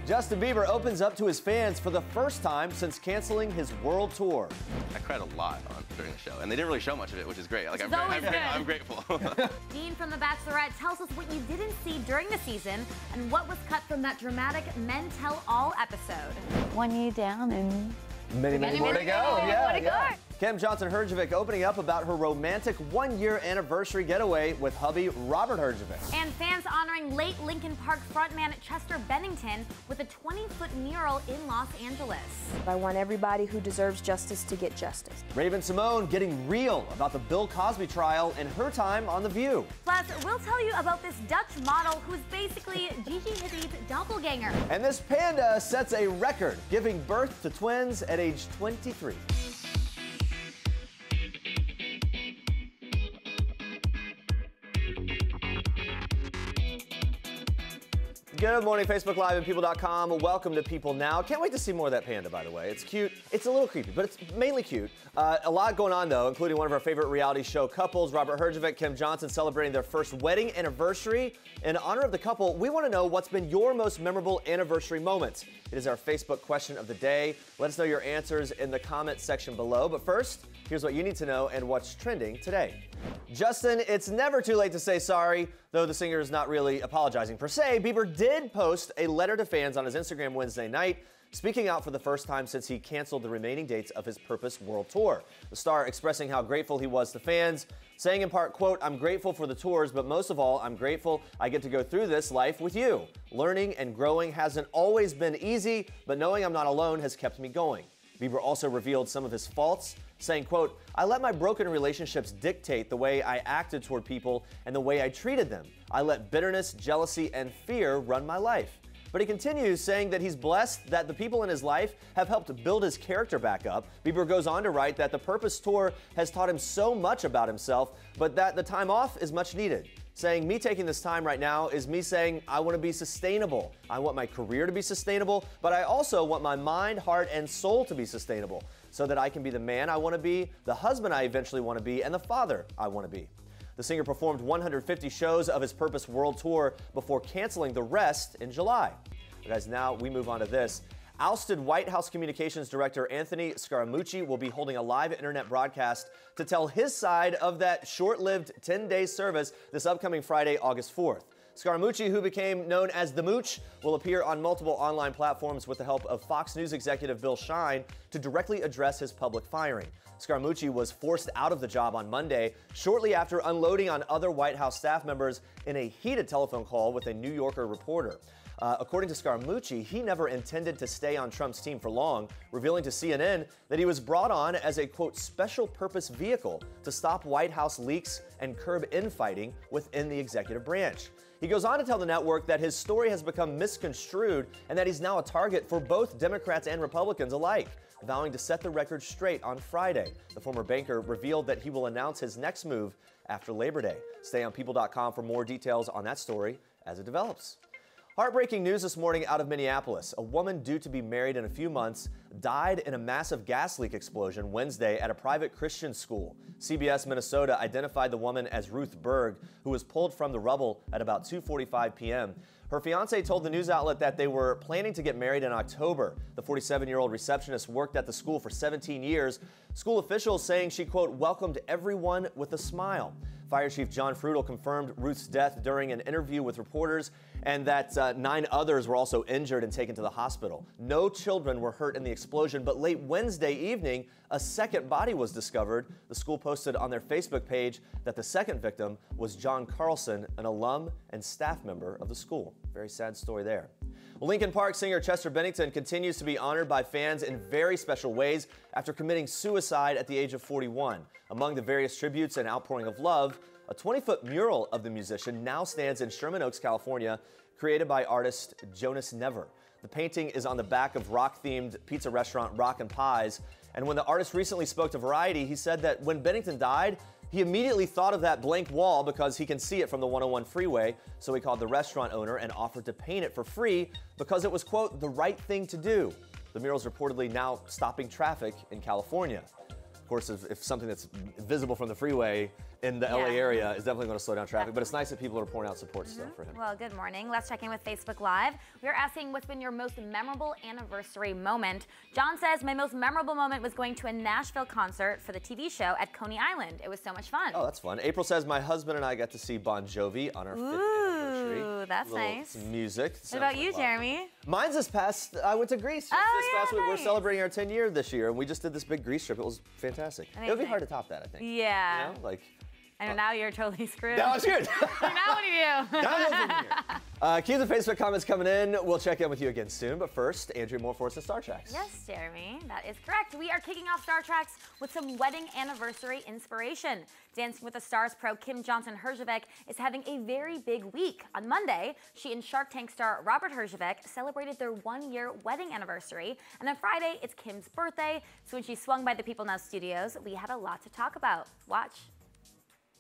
Justin Bieber opens up to his fans for the first time since canceling his world tour. I cried a lot during the show, and they didn't really show much of it, which is great. Like, I'm grateful. Dean from The Bachelorette tells us what you didn't see during the season and what was cut from that dramatic Men Tell All episode. 1 year down and Many more to go. Yeah. Kim Johnson-Herjavec opening up about her romantic one-year anniversary getaway with hubby Robert Herjavec. And fans honoring late Lincoln Park frontman Chester Bennington with a 20-foot mural in Los Angeles. I want everybody who deserves justice to get justice. Raven-Symoné getting real about the Bill Cosby trial and her time on The View. Plus, we'll tell you about this Dutch model who's basically Gigi Hadid's doppelgänger. And this Panda sets a record, giving birth to twins at age 23. Good morning, Facebook Live and People.com. Welcome to People Now. Can't wait to see more of that panda, by the way. It's cute. It's a little creepy, but it's mainly cute. A lot going on, though, including one of our favorite reality show couples, Robert Herjavec, Kim Johnson, celebrating their first wedding anniversary. In honor of the couple, we want to know what's been your most memorable anniversary moment. It is our Facebook question of the day. Let us know your answers in the comment section below. But first, here's what you need to know and what's trending today. Justin, it's never too late to say sorry, though the singer is not really apologizing per se. Bieber did post a letter to fans on his Instagram Wednesday night, speaking out for the first time since he canceled the remaining dates of his Purpose World Tour. The star expressing how grateful he was to fans, saying in part, quote, "I'm grateful for the tours, but most of all, I'm grateful I get to go through this life with you. Learning and growing hasn't always been easy, but knowing I'm not alone has kept me going." Bieber also revealed some of his faults, saying, quote, "I let my broken relationships dictate the way I acted toward people and the way I treated them. I let bitterness, jealousy, and fear run my life." But he continues, saying that he's blessed that the people in his life have helped build his character back up. Bieber goes on to write that the Purpose Tour has taught him so much about himself, but that the time off is much needed. Saying, "Me taking this time right now is me saying I want to be sustainable. I want my career to be sustainable, but I also want my mind, heart, and soul to be sustainable so that I can be the man I want to be, the husband I eventually want to be, and the father I want to be." The singer performed 150 shows of his Purpose World Tour before canceling the rest in July. Guys, now we move on to this. Ousted White House Communications Director Anthony Scaramucci will be holding a live internet broadcast to tell his side of that short-lived 10-day service this upcoming Friday, August 4th. Scaramucci, who became known as The Mooch, will appear on multiple online platforms with the help of Fox News executive Bill Shine to directly address his public firing. Scaramucci was forced out of the job on Monday, shortly after unloading on other White House staff members in a heated telephone call with a New Yorker reporter. According to Scaramucci, he never intended to stay on Trump's team for long, revealing to CNN that he was brought on as a, quote, special purpose vehicle to stop White House leaks and curb infighting within the executive branch. He goes on to tell the network that his story has become misconstrued and that he's now a target for both Democrats and Republicans alike, vowing to set the record straight on Friday. The former banker revealed that he will announce his next move after Labor Day. Stay on People.com for more details on that story as it develops. Heartbreaking news this morning out of Minneapolis. A woman due to be married in a few months died in a massive gas leak explosion Wednesday at a private Christian school. CBS Minnesota identified the woman as Ruth Berg, who was pulled from the rubble at about 2:45 p.m. Her fiancé told the news outlet that they were planning to get married in October. The 47-year-old receptionist worked at the school for 17 years. School officials saying she, quote, welcomed everyone with a smile. Fire Chief John Frutal confirmed Ruth's death during an interview with reporters and that 9 others were also injured and taken to the hospital. No children were hurt in the explosion, but late Wednesday evening, a second body was discovered. The school posted on their Facebook page that the second victim was John Carlson, an alum and staff member of the school. Very sad story there. Lincoln Park singer Chester Bennington continues to be honored by fans in very special ways after committing suicide at the age of 41. Among the various tributes and outpouring of love, a 20-foot mural of the musician now stands in Sherman Oaks, California, created by artist Jonas Never. The painting is on the back of rock-themed pizza restaurant Rock and Pies, and when the artist recently spoke to Variety, he said that when Bennington died, he immediately thought of that blank wall because he can see it from the 101 freeway, so he called the restaurant owner and offered to paint it for free because it was, quote, the right thing to do. The mural's reportedly now stopping traffic in California. Of course, if something that's visible from the freeway in the LA area is definitely going to slow down traffic, but it's nice that people are pouring out support still for him. Well, good morning. Let's check in with Facebook Live. We're asking what's been your most memorable anniversary moment. John says, my most memorable moment was going to a Nashville concert for the TV show at Coney Island. It was so much fun. Oh, that's fun. April says, my husband and I got to see Bon Jovi on our 5th anniversary. Ooh, that's nice. Some music. What about you, Jeremy? Mine's this past, I went to Greece this past week. We're celebrating our 10 year this year, and we just did this big Greece trip. It was fantastic. Amazing. It would be hard to top that, I think. Yeah. You know, like. And now you're totally screwed. Now I'm screwed. Now what do you do? Keep the Facebook comments coming in. We'll check in with you again soon. But first, Andrea Moore for us at Star Treks. Yes, Jeremy, that is correct. We are kicking off Star Treks with some wedding anniversary inspiration. Dancing with the Stars pro Kim Johnson-Herjavec is having a very big week. On Monday, she and Shark Tank star Robert Herjavec celebrated their 1-year wedding anniversary. And on Friday, it's Kim's birthday. So when she swung by the People Now studios, we had a lot to talk about. Watch.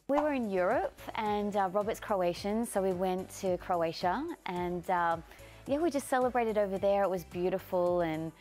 We were in Europe, and Robert's Croatian, so we went to Croatia, and yeah, we just celebrated over there. It was beautiful, and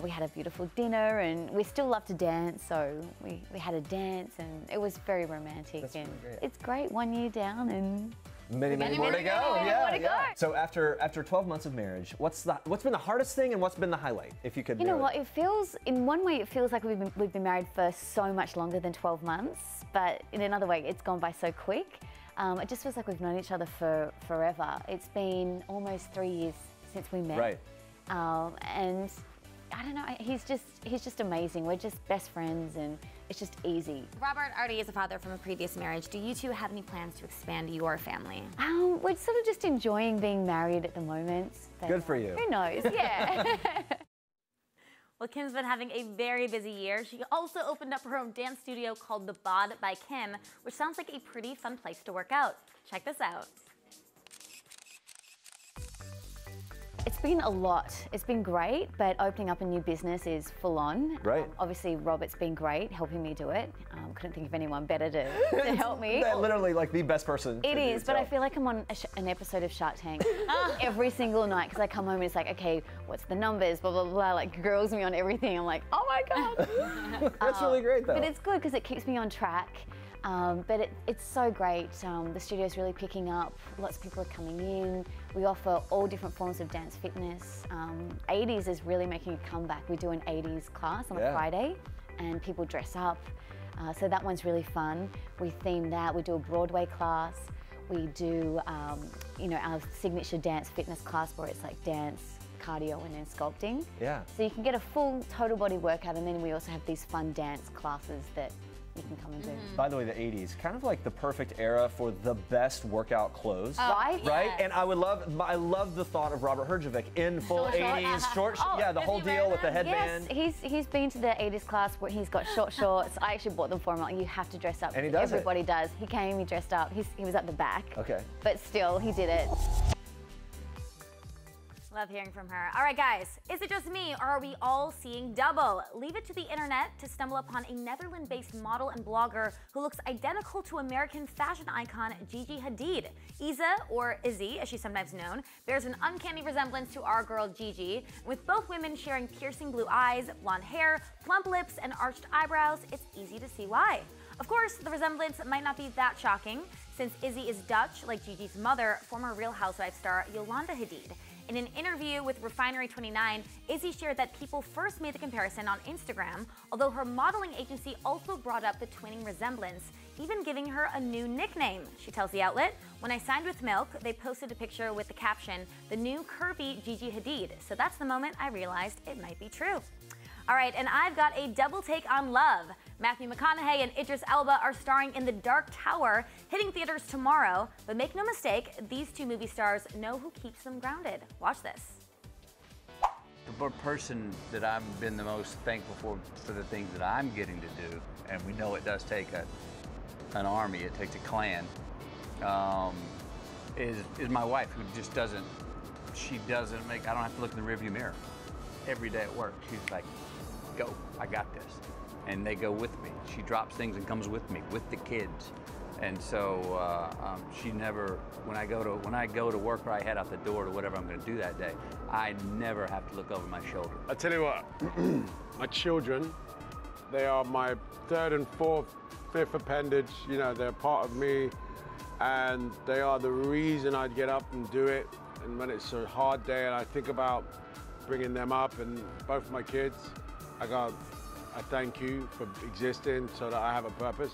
we had a beautiful dinner, and we still love to dance, so we had a dance, and it was very romantic. That's and really great. It's great, 1 year down, and many more to go. Yeah. So after 12 months of marriage, what's been the hardest thing and what's been the highlight? If you could. You know what? It feels, in one way, it feels like we've been married for so much longer than 12 months, but in another way, it's gone by so quick. It just feels like we've known each other for forever. It's been almost 3 years since we met. Right. And I don't know, he's just amazing. We're just best friends, and it's just easy. Robert already is a father from a previous marriage. Do you two have any plans to expand your family? We're sort of just enjoying being married at the moment. But, good for you. Who knows? Yeah. Well, Kim's been having a very busy year. She also opened up her own dance studio called The Bod by Kim, which sounds like a pretty fun place to work out. Check this out. It's been a lot. It's been great, but opening up a new business is full on. Right. Obviously, Robert's been great helping me do it. Couldn't think of anyone better to help me. Literally like the best person. It is, but I feel like I'm on an episode of Shark Tank every single night, because I come home and it's like, okay, what's the numbers, blah, blah, blah, like grills me on everything. I'm like, oh my God. That's really great though. But it's good because it keeps me on track. But it's so great. The studio's really picking up. Lots of people are coming in. We offer all different forms of dance fitness. 80s is really making a comeback. We do an 80s class on a Friday, and people dress up. So that one's really fun. We theme that. We do a Broadway class. We do, you know, our signature dance fitness class where it's like dance, cardio, and then sculpting. Yeah. So you can get a full total body workout, and then we also have these fun dance classes that you can come and do. By the way, the 80s, kind of like the perfect era for the best workout clothes. Right? Right? And I love the thought of Robert Herjavec in full 80s short, the whole deal with the headband. Yes, he's been to the 80s class where he's got short shorts. I actually bought them for him. Like, you have to dress up. And he does Everybody does. He came, he dressed up. He was at the back. Okay. But still, he did it. Love hearing from her. All right, guys, is it just me, or are we all seeing double? Leave it to the internet to stumble upon a Netherlands-based model and blogger who looks identical to American fashion icon Gigi Hadid. Isa, or Izzy, as she's sometimes known, bears an uncanny resemblance to our girl Gigi. With both women sharing piercing blue eyes, blonde hair, plump lips, and arched eyebrows, it's easy to see why. Of course, the resemblance might not be that shocking, since Izzy is Dutch, like Gigi's mother, former Real Housewives star Yolanda Hadid. In an interview with Refinery29, Izzy shared that people first made the comparison on Instagram, although her modeling agency also brought up the twinning resemblance, even giving her a new nickname. She tells the outlet, "When I signed with Milk, they posted a picture with the caption, 'The new curvy Gigi Hadid,' so that's the moment I realized it might be true." All right, and I've got a double take on love. Matthew McConaughey and Idris Elba are starring in The Dark Tower, hitting theaters tomorrow. But make no mistake, these two movie stars know who keeps them grounded. Watch this. The person that I've been the most thankful for the things that I'm getting to do, and we know it does take an army, it takes a clan, is my wife, who just doesn't, I don't have to look in the rearview mirror. Every day at work, she's like, go, I got this. And they go with me. She drops things and comes with me, with the kids. And so she never, when I go to work or I head out the door to whatever I'm gonna do that day, I never have to look over my shoulder. I tell you what, my children, they are my third and fourth fifth appendage. You know, they're part of me, and they are the reason I'd get up and do it. And when it's a hard day and I think about bringing them up and both my kids, I thank you for existing so that I have a purpose.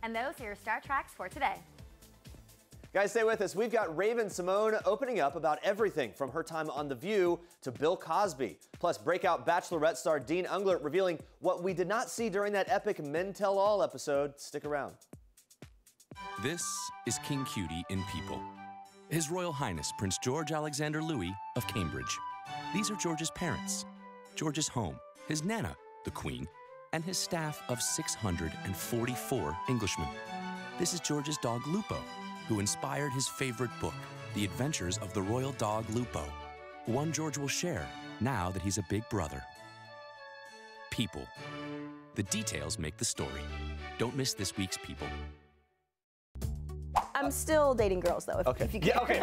And those are your Star Tracks for today. Guys, stay with us. We've got Raven-Symoné opening up about everything from her time on The View to Bill Cosby. Plus, breakout Bachelorette star Dean Unglert revealing what we did not see during that epic Men Tell All episode. Stick around. This is King Cutie in People. His Royal Highness Prince George Alexander Louis of Cambridge. These are George's parents, George's home, his Nana, the Queen, and his staff of 644 Englishmen. This is George's dog Lupo, who inspired his favorite book, The Adventures of the Royal Dog Lupo, one George will share now that he's a big brother. People. The details make the story. Don't miss this week's People. I'm still dating girls though. Okay. If you Yeah, okay.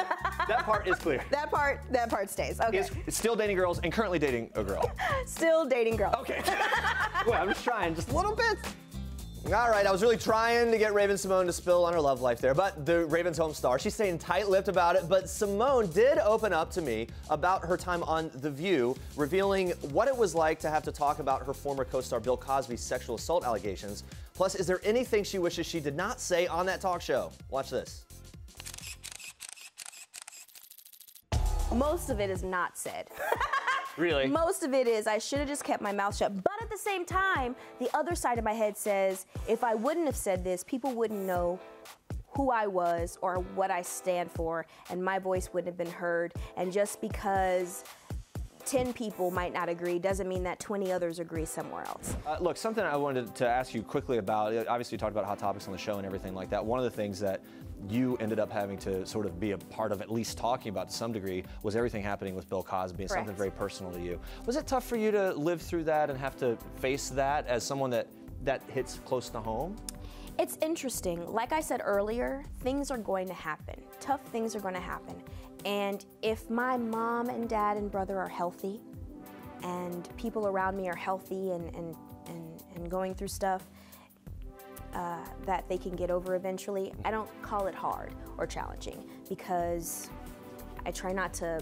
That part is clear. that part stays. Okay. It's still dating girls and currently dating a girl. Still dating girls. Okay. Well, I'm just trying, just a little bit. All right, I was really trying to get Raven-Symoné to spill on her love life there, but the Ravens home star, she's staying tight-lipped about it, but Simone did open up to me about her time on The View, revealing what it was like to have to talk about her former co-star Bill Cosby's sexual assault allegations. Plus, is there anything she wishes she did not say on that talk show? Watch this. Most of it is not said. Really? Most of it is I should have just kept my mouth shut. But at the same time, the other side of my head says, if I wouldn't have said this, people wouldn't know who I was or what I stand for, and my voice wouldn't have been heard. And just because 10 people might not agree doesn't mean that 20 others agree somewhere else. Look, something I wanted to ask you quickly about, obviously you talked about hot topics on the show and everything like that. One of the things that you ended up having to sort of be a part of, at least talking about to some degree, was everything happening with Bill Cosby and something very personal to you. Was it tough for you to live through that and have to face that as someone that hits close to home? It's interesting. Like I said earlier, things are going to happen. Tough things are going to happen. And if my mom and dad and brother are healthy and people around me are healthy and going through stuff that they can get over eventually, I don't call it hard or challenging because I try not to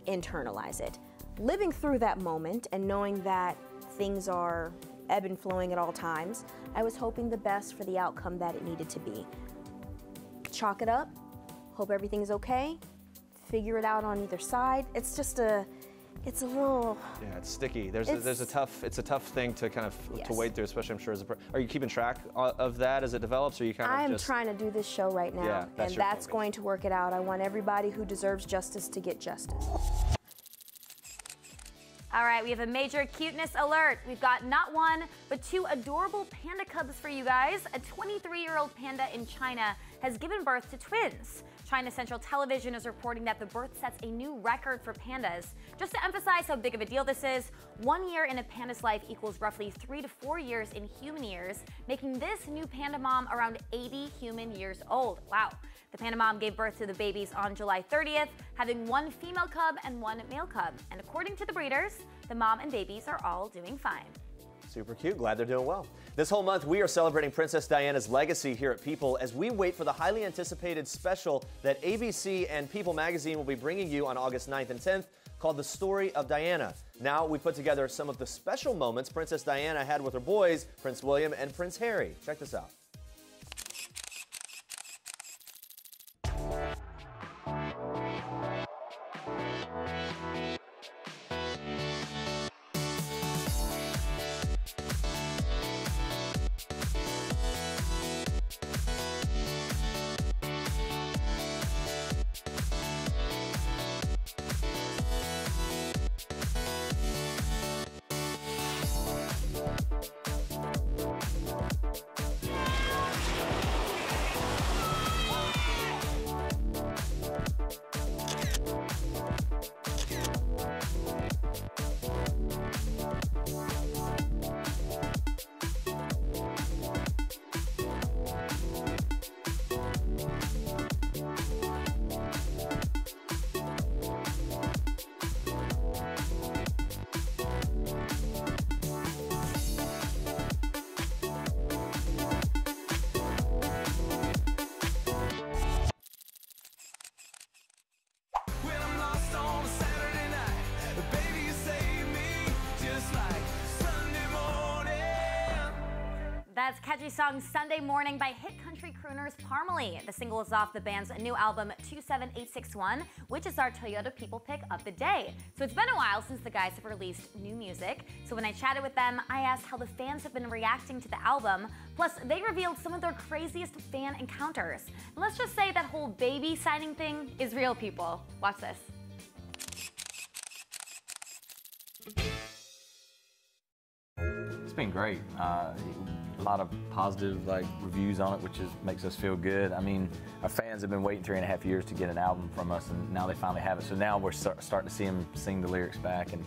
internalize it. Living through that moment and knowing that things are ebb and flowing at all times, I was hoping the best for the outcome that it needed to be. Chalk it up, hope everything's okay, figure it out on either side. It's just it's a little... Yeah, it's sticky. It's a tough thing to kind of to wade through, especially I'm sure as a Are you keeping track of that as it develops, or are you kind of I'm trying to do this show right now, and that's going to work it out. I want everybody who deserves justice to get justice. All right, we have a major cuteness alert. We've got not one, but two adorable panda cubs for you guys. A 23-year-old panda in China has given birth to twins. China Central Television is reporting that the birth sets a new record for pandas. Just to emphasize how big of a deal this is, 1 year in a panda's life equals roughly 3 to 4 years in human years, making this new panda mom around 80 human years old. Wow. The panda mom gave birth to the babies on July 30th, having one female cub and one male cub. And according to the breeders, the mom and babies are all doing fine. Super cute. Glad they're doing well. This whole month, we are celebrating Princess Diana's legacy here at People as we wait for the highly anticipated special that ABC and People magazine will be bringing you on August 9th and 10th called The Story of Diana. Now, we put together some of the special moments Princess Diana had with her boys, Prince William and Prince Harry. Check this out. That's catchy song Sunday Morning by hit country crooners Parmalee. The single is off the band's new album 27861, which is our Toyota People pick of the day. So it's been a while since the guys have released new music. So when I chatted with them, I asked how the fans have been reacting to the album. Plus, they revealed some of their craziest fan encounters. And let's just say that whole baby signing thing is real, people. Watch this. It's been great. A lot of positive reviews on it, which makes us feel good. I mean, our fans have been waiting 3.5 years to get an album from us, and now they finally have it. So now we're starting to see them sing the lyrics back, and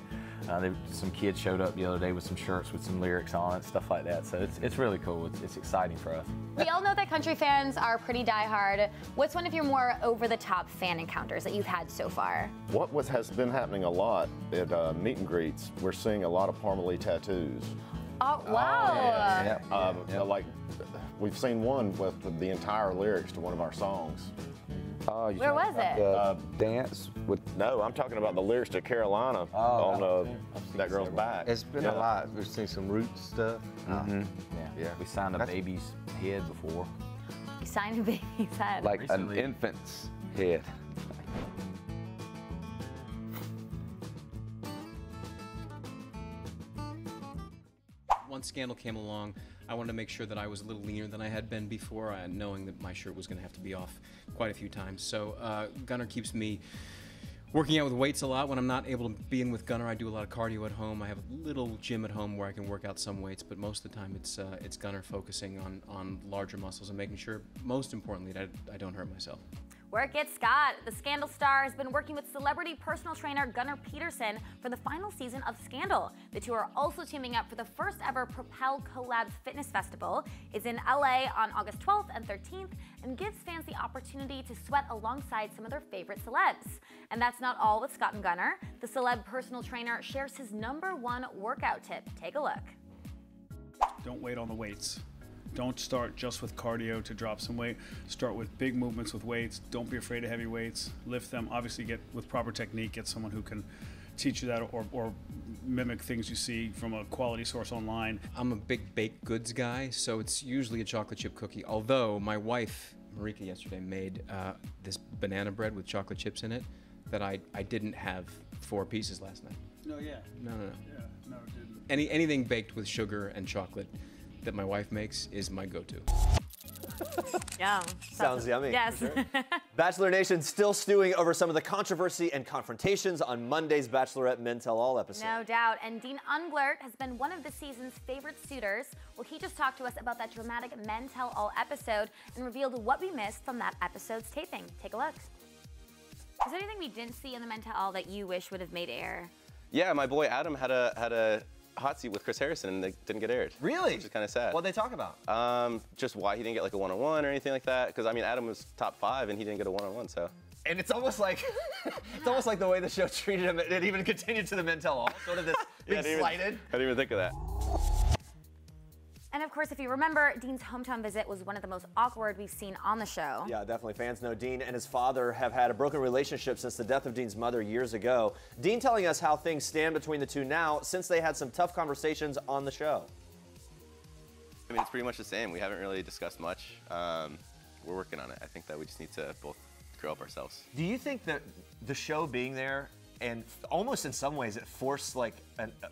some kids showed up the other day with some shirts with some lyrics on it, stuff like that. So it's really cool. It's exciting for us. We all know that country fans are pretty diehard. What's one of your more over-the-top fan encounters that you've had so far? What has been happening a lot at meet and greets, we're seeing a lot of Parmalee tattoos. Oh, wow. Like, we've seen one with the entire lyrics to one of our songs. Where was it? Dance with. No, I'm talking about the lyrics to Carolina on that girl's back. It's been a lot. We've seen some roots stuff. Yeah. We signed a baby's head before. You signed a baby's head. Like recently. An infant's head. Once Scandal came along, I wanted to make sure that I was a little leaner than I had been before, knowing that my shirt was going to have to be off quite a few times. So Gunner keeps me working out with weights a lot. When I'm not able to be in with Gunner, I do a lot of cardio at home. I have a little gym at home where I can work out some weights, but most of the time it's Gunner focusing on larger muscles and making sure, most importantly, that I don't hurt myself. Work it, Scott. The Scandal star has been working with celebrity personal trainer Gunnar Peterson for the final season of Scandal. The two are also teaming up for the first ever Propel Celebs Fitness Festival. It's in LA on August 12th and 13th and gives fans the opportunity to sweat alongside some of their favorite celebs. And that's not all with Scott and Gunnar. The celeb personal trainer shares his #1 workout tip. Take a look. Don't wait on the weights. Don't start just with cardio to drop some weight. Start with big movements with weights. Don't be afraid of heavy weights. Lift them. Obviously, get with proper technique. Get someone who can teach you that or mimic things you see from a quality source online. I'm a big baked goods guy, so it's usually a chocolate chip cookie. Although my wife, Marika, yesterday made this banana bread with chocolate chips in it that I didn't have 4 pieces last night. No, yeah. No. Yeah, no, it didn't. Anything baked with sugar and chocolate that my wife makes is my go-to. Yum. Sounds yummy. Yes. For sure. Bachelor Nation still stewing over some of the controversy and confrontations on Monday's Bachelorette Men Tell All episode. No doubt. And Dean Unglert has been one of the season's favorite suitors. Well, he just talked to us about that dramatic Men Tell All episode and revealed what we missed from that episode's taping. Take a look. Is there anything we didn't see in the Men Tell All that you wish would have made air? Yeah, my boy Adam had a hot seat with Chris Harrison and they didn't get aired. Really? Which is kind of sad. What'd they talk about? Just why he didn't get like a one-on-one or anything like that. Because I mean, Adam was top 5 and he didn't get a one-on-one, so. And it's almost like the way the show treated him. It even continued to the Men Tell All, sort of this being slighted. I didn't even think of that. And of course, if you remember, Dean's hometown visit was one of the most awkward we've seen on the show. Yeah, definitely. Fans know Dean and his father have had a broken relationship since the death of Dean's mother years ago. Dean telling us how things stand between the two now since they had some tough conversations on the show. I mean, it's pretty much the same. We haven't really discussed much. We're working on it. I think that we just need to both grow up ourselves. Do you think that the show being there and almost in some ways it forced like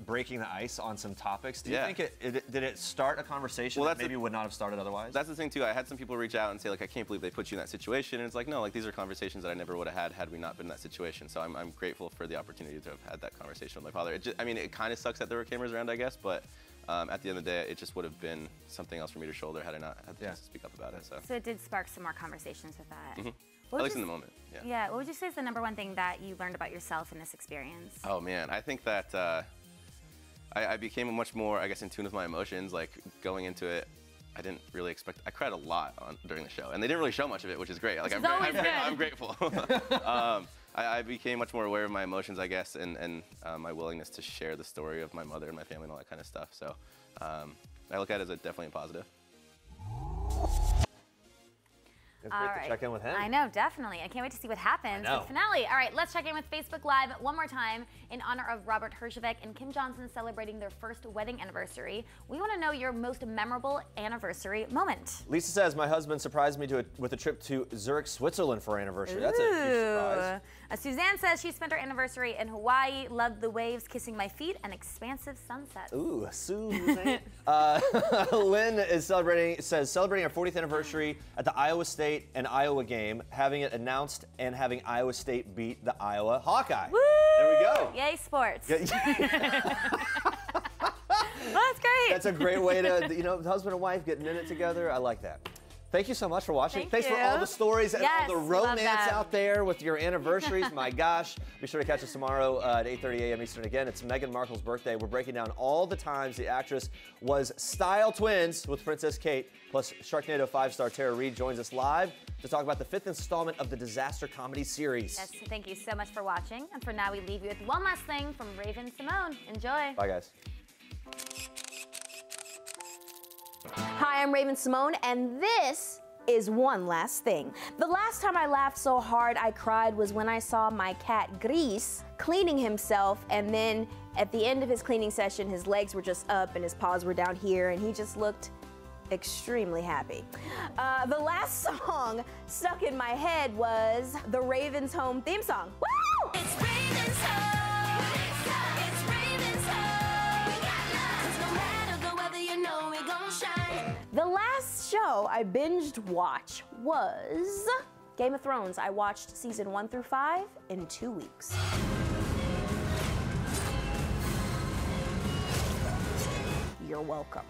breaking the ice on some topics? Do you think did it start a conversation that maybe would not have started otherwise? That's the thing too. I had some people reach out and say like, I can't believe they put you in that situation. And it's like, no, like these are conversations that I never would have had we not been in that situation. So I'm grateful for the opportunity to have had that conversation with my father. I mean, it kind of sucks that there were cameras around, I guess, but at the end of the day, it just would have been something else for me to shoulder had I not had the chance to speak up about it. So it did spark some more conversations with that. Mm-hmm. At least in the moment, yeah. Yeah, what would you say is the #1 thing that you learned about yourself in this experience? Oh man, I think that I became much more, I guess, in tune with my emotions. Like going into it, I didn't really expect. I cried a lot during the show, and they didn't really show much of it, which is great. Like I'm grateful. I became much more aware of my emotions, I guess, and my willingness to share the story of my mother and my family and all that kind of stuff. So I look at it as definitely a positive. It's great to check in with him. I know, definitely. I can't wait to see what happens in the finale. All right, let's check in with Facebook Live one more time in honor of Robert Herjavec and Kim Johnson celebrating their first wedding anniversary. We want to know your most memorable anniversary moment. Lisa says, my husband surprised me with a trip to Zurich, Switzerland for our anniversary. That's a huge surprise. Suzanne says she spent her anniversary in Hawaii, loved the waves kissing my feet and expansive sunsets. Ooh, Suzanne. Lynn is celebrating our 40th anniversary at the Iowa State and Iowa game, having it announced and having Iowa State beat the Iowa Hawkeye. Woo! There we go. Yay, sports. Well, that's great. That's a great way to, you know, husband and wife getting in it together. I like that. Thank you so much for watching. Thanks for all the stories and all the romance out there with your anniversaries. My gosh. Be sure to catch us tomorrow at 8:30 a.m. Eastern again. It's Meghan Markle's birthday. We're breaking down all the times the actress was style twins with Princess Kate. Plus, Sharknado 5-star Tara Reid joins us live to talk about the 5th installment of the disaster comedy series. Yes, thank you so much for watching. And for now, we leave you with one last thing from Raven-Symoné. Enjoy. Bye, guys. Hi, I'm Raven-Symoné, and this is One Last Thing. The last time I laughed so hard I cried was when I saw my cat Gris cleaning himself, and then at the end of his cleaning session, his legs were just up and his paws were down here, and he just looked extremely happy. The last song stuck in my head was the Ravens Home theme song. Woo! It's Ravens Home. It's Ravens Home. 'Cause no matter the weather, you know we're gonna shine. The last show I binged watch was Game of Thrones. I watched season 1 through 5 in 2 weeks. You're welcome.